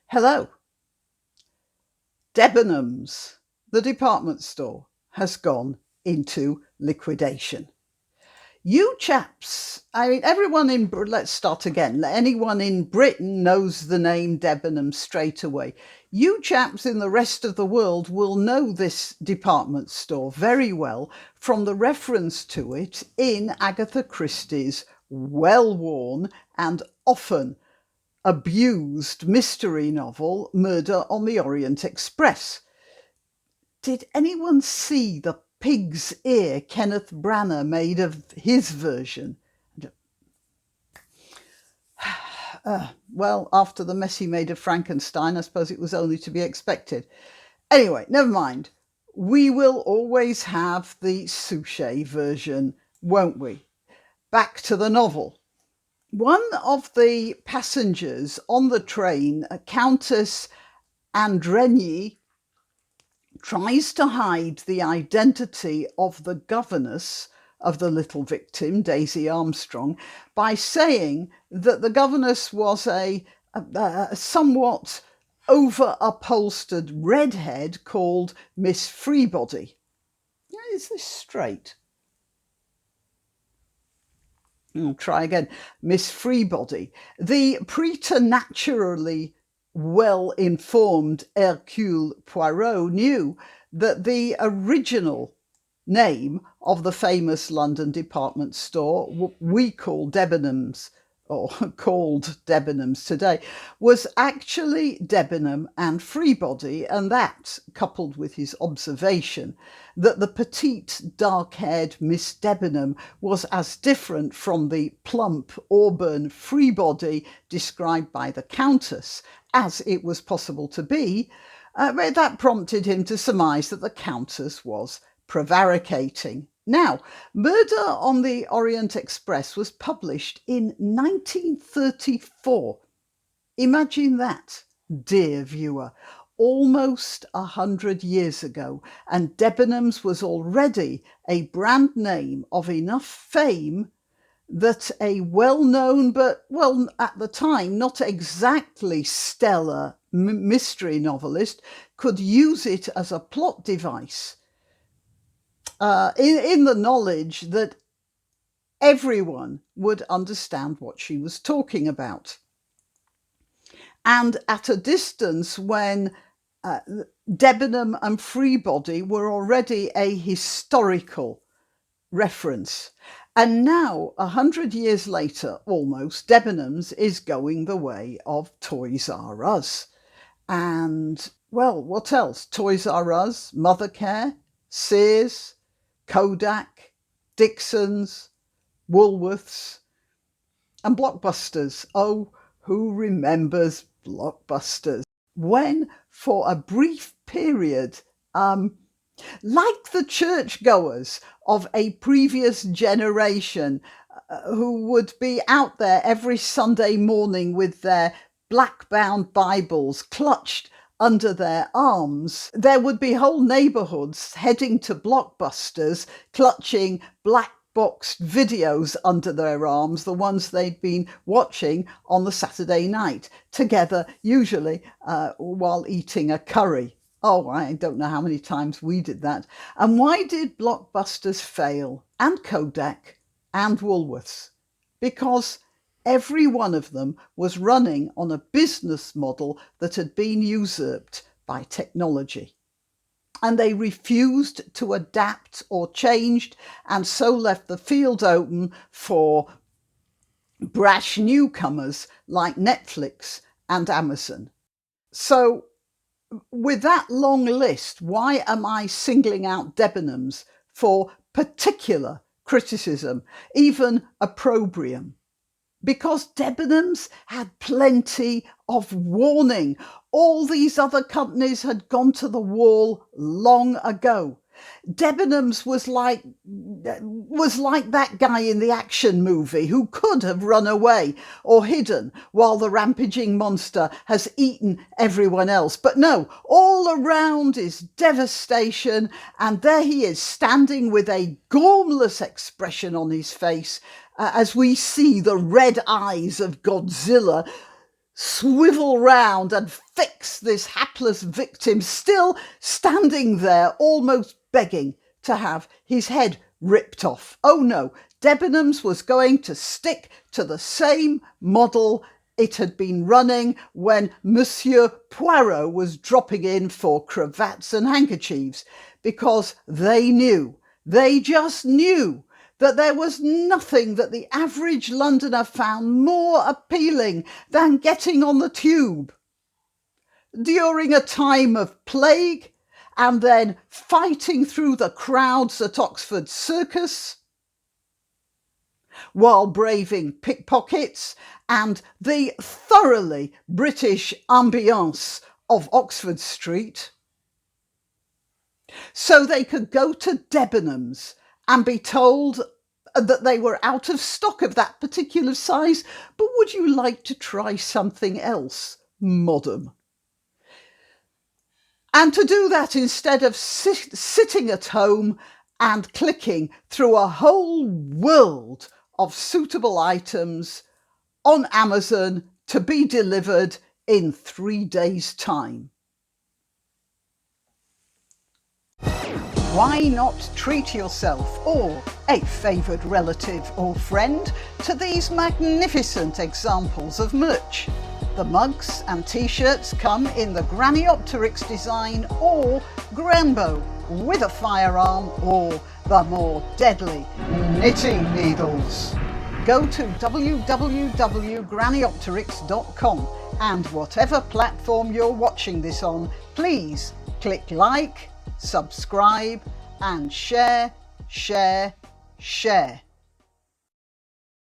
Hello. Debenhams, the department store, has gone into liquidation. You chaps, everyone let's start again. Anyone in Britain knows the name Debenhams straight away. You chaps in the rest of the world will know this department store very well from the reference to it in Agatha Christie's well-worn and often abused mystery novel Murder on the Orient Express. Did anyone see the pig's ear Kenneth Branagh made of his version? Well, after the mess he made of Frankenstein, I suppose it was only to be expected. Anyway, never mind. We will always have the Suchet version, won't we? Back to the novel. One of the passengers on the train, Countess Andrenyi, tries to hide the identity of the governess of the little victim, Daisy Armstrong, by saying that the governess was a somewhat over-upholstered redhead called Miss Freebody. Is this straight? I'll try again. Miss Freebody. The preternaturally well-informed Hercule Poirot knew that the original name of the famous London department store, what we call Debenhams, or called Debenhams today, was actually Debenham and Freebody, and that, coupled with his observation that the petite, dark-haired Miss Debenham was as different from the plump, auburn Freebody described by the Countess as it was possible to be, that prompted him to surmise that the Countess was prevaricating. Now, Murder on the Orient Express was published in 1934. Imagine that, dear viewer, almost 100 years ago, and Debenhams was already a brand name of enough fame that a well-known but, well, at the time, not exactly stellar mystery novelist could use it as a plot device in the knowledge that everyone would understand what she was talking about. And at a distance when Debenham and Freebody were already a historical reference. And now, 100 years later, almost, Debenhams is going the way of Toys R Us. And, well, what else? Toys R Us, Mothercare, Sears, Kodak, Dixon's, Woolworths, and Blockbusters. Oh, who remembers Blockbusters? When, for a brief period, like the churchgoers of a previous generation who would be out there every Sunday morning with their black-bound Bibles clutched under their arms, there would be whole neighbourhoods heading to Blockbusters clutching black boxed videos under their arms, the ones they'd been watching on the Saturday night, together, usually while eating a curry. Oh, I don't know how many times we did that. And why did Blockbusters fail? And Kodak and Woolworths? Because every one of them was running on a business model that had been usurped by technology. And they refused to adapt or changed, and so left the field open for brash newcomers like Netflix and Amazon. So, with that long list, why am I singling out Debenhams for particular criticism, even opprobrium? Because Debenhams had plenty of warning. All these other companies had gone to the wall long ago. Debenhams was like that guy in the action movie who could have run away or hidden while the rampaging monster has eaten everyone else. But no, all around is devastation, and there he is standing with a gormless expression on his face as we see the red eyes of Godzilla swivel round and fix this hapless victim still standing there, almost begging to have his head ripped off. Oh no, Debenhams was going to stick to the same model it had been running when Monsieur Poirot was dropping in for cravats and handkerchiefs, because they just knew that there was nothing that the average Londoner found more appealing than getting on the tube during a time of plague and then fighting through the crowds at Oxford Circus while braving pickpockets and the thoroughly British ambience of Oxford Street. So they could go to Debenhams and be told that they were out of stock of that particular size, but would you like to try something else, madam? And to do that instead of sitting at home and clicking through a whole world of suitable items on Amazon to be delivered in 3 days' time. Why not treat yourself or a favoured relative or friend to these magnificent examples of merch? The mugs and t-shirts come in the Graniopteryx design or Grambo with a firearm or the more deadly knitting needles. Go to www.graniopteryx.com and whatever platform you're watching this on, please click like, subscribe and share.